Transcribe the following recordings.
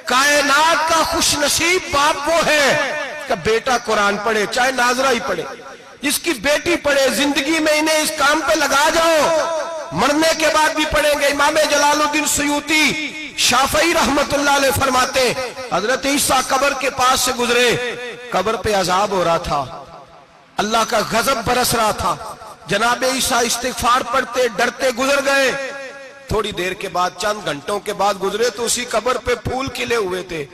कायनात का खुश नसीब बाप वो है कि बेटा कुरान पढ़े, चाहे नाजरा ही पढ़े, इसकी बेटी पढ़े। जिंदगी में इन्हें इस काम पे लगा जाओ, मरने के बाद भी पढ़ेंगे। इमाम जलालुद्दीन सुयूती शाफई रहमतुल्लाह अलैह फरमाते, हजरत ईसा कब्र के पास से गुजरे, कब्र पे अजाब हो रहा था, अल्लाह का गजब बरस रहा था। जनाब ईसा इस्तिगफार पढ़ते डरते गुजर गए। थोड़ी देर के बाद, चंद घंटों के बाद गुजरे तो उसी कब्र पे फूल खिले हुए थे,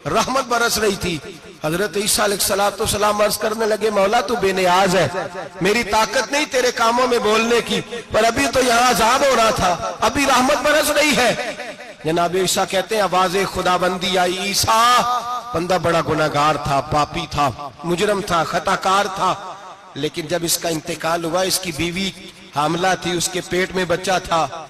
रहमत बरस रही थी। हजरत ईसा अलैहिस्सलाम अर्ज करने लगे, मौला तू बेनियाज है, मेरी ताकत नहीं तेरे कामों में बोलने की, पर अभी तो यहाँ अजाब हो रहा था, अभी रहमत बरस रही है। जनाब ईसा कहते हैं, आवाज़े खुदाबंदी आई, ईसा बंदा बड़ा गुनाहगार था, पापी था, मुजरम था, खताकार था, लेकिन जब इसका इंतकाल हुआ, इसकी बीवी हामला थी, उसके पेट में बच्चा था,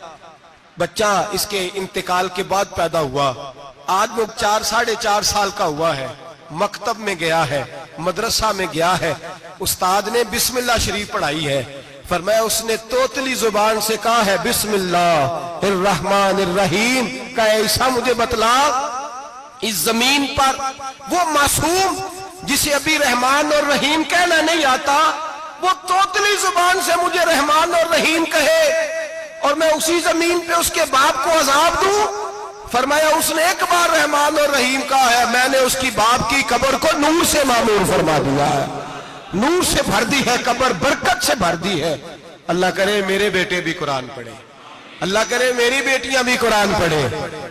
बच्चा इसके इंतकाल के बाद पैदा हुआ। आज वो 4-4.5 साल का हुआ है, मकतब में गया है, मदरसा में गया है, उस्ताद ने बिस्मिल्लाह शरीफ पढ़ाई है, फरमाया उसने तोतली जुबान से कहा है बिस्मिल्लाहिर्रहमानिर्रहीम का, ऐसा मुझे बतला इस जमीन पर वो मासूम जिसे अभी रहमान और रहीम कहना नहीं आता, वो तोतली जुबान से मुझे रहमान और रहीम कहे और मैं उसी जमीन पे उसके बाप को अजाब दूं। फरमाया उसने एक बार रहमान और रहीम कहा है, मैंने उसकी बाप की कब्र को नूर से मामूर फरमा दिया है, नूर से भर दी है कब्र, बरकत से भर दी है। अल्लाह करे मेरे बेटे भी कुरान पढ़े, अल्लाह करे मेरी बेटियां भी कुरान पढ़े,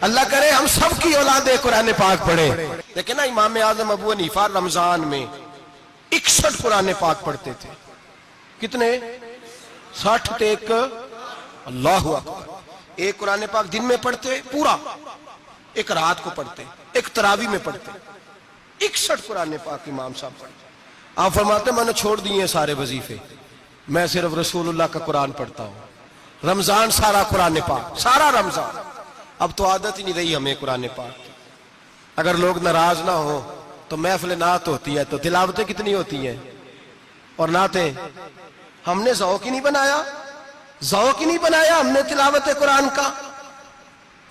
अल्लाह करे हम सब की औलादे कुरान पाक पढ़े। लेकिन ना इमाम आजम अबू हनीफा रमजान में 61 कुरान पाक पढ़ते थे। कितने? 60 टेक, अल्लाह अकबर। एक कुरान पाक दिन में पढ़ते पूरा, एक रात को पढ़ते, एक तरावी में पढ़ते, 61 कुरान पाक इमाम साहब पढ़ते। आप फरमाते मैंने छोड़ दिए सारे वजीफे, मैं सिर्फ रसूलुल्लाह का कुरान पढ़ता हूँ। रमजान सारा कुरान पाक, सारा रमजान। अब तो आदत ही नहीं रही हमें कुरान पाक की। अगर लोग नाराज ना हो तो महफिल नात होती है, तो तिलावतें कितनी होती हैं, और नातें हमने ज़ौक़ ही नहीं बनाया, ज़ौक़ ही नहीं बनाया हमने तिलावत कुरान का।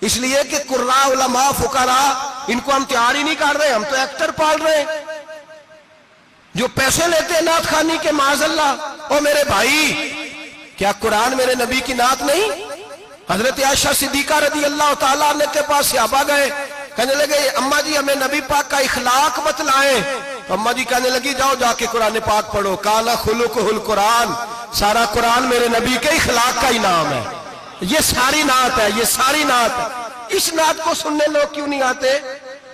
इसलिए कि कुर्रा उलमा फुकरा इनको हम तैयार ही नहीं कर रहे, हम तो एक्टर पाल रहे जो पैसे लेते हैं नात खानी के, माज़अल्लाह। ओ मेरे भाई, क्या कुरान मेरे नबी की नात नहीं? हजरत आयशा सिद्दीका रज़ी अल्लाह ताला अन्हा के पास सहाबा गए, कहने लगे अम्मा जी हमें नबी पाक का इखलाक बतलाएं। तो अम्मा जी कहने लगी जाओ जाके कुरान पाक पढ़ो, काला खुलुकुहुल कुरान, सारा कुरान मेरे नबी के इखलाक का ही नाम है। ये सारी नात है, ये सारी नात है। इस नात को सुनने लोग क्यों नहीं आते?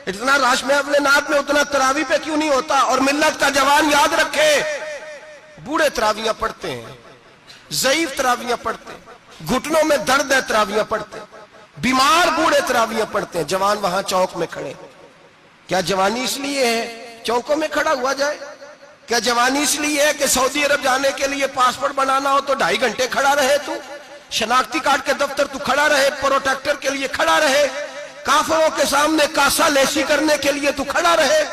इतना राश में अपने नात में, उतना तरावी पे क्यों नहीं होता? और मिल्लत का जवान याद रखे, बूढ़े तरावियां पढ़ते हैं, ज़ईफ तरावियां पढ़ते हैं, घुटनों में दर्द है तरावियां पढ़ते हैं, बीमार बूढ़े तरावियां पढ़ते हैं, जवान वहां चौक में खड़े। क्या जवानी इसलिए है चौकों में खड़ा हुआ जाए? क्या जवानी इसलिए है कि सऊदी अरब जाने के लिए पासपोर्ट बनाना हो तो 2.5 घंटे खड़ा रहे तू, शनाख्ती कार्ड के दफ्तर तू खड़ा रहे, प्रोटेक्टर के लिए खड़ा रहे, काफिरों के सामने कासा लेसी करने के लिए तू खड़ा रहे,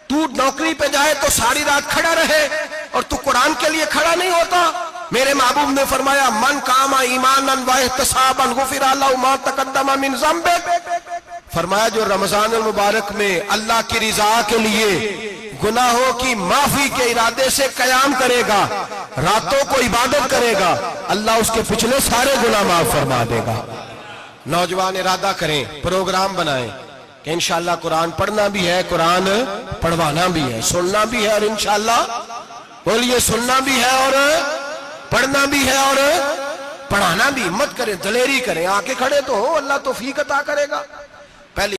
तू नौकरी पे जाए तो सारी रात खड़ा रहे, और तू कुरान के लिए खड़ा नहीं होता? मेरे महबूब ने फरमाया मन कामा ईमानन व इहतिसाबन गुफिरा लहु मा तक़द्दम मिन ज़ंबि। फरमाया जो रमजान मुबारक में अल्लाह की रिजा के लिए गुनाहों की माफी के इरादे से कयाम करेगा, रातों को इबादत करेगा, अल्लाह उसके पिछले सारे गुनाह माफ फरमा देगा। नौजवान इरादा करें, प्रोग्राम बनाएं कि इंशाअल्लाह कुरान पढ़ना भी है, कुरान पढ़वाना भी है, सुनना भी है, और इंशाअल्लाह बोलिए सुनना भी है और पढ़ना भी है और पढ़ाना भी। हिम्मत करें, दलेरी करें, आके खड़े तो हो, अल्लाह तौफीक अता करेगा।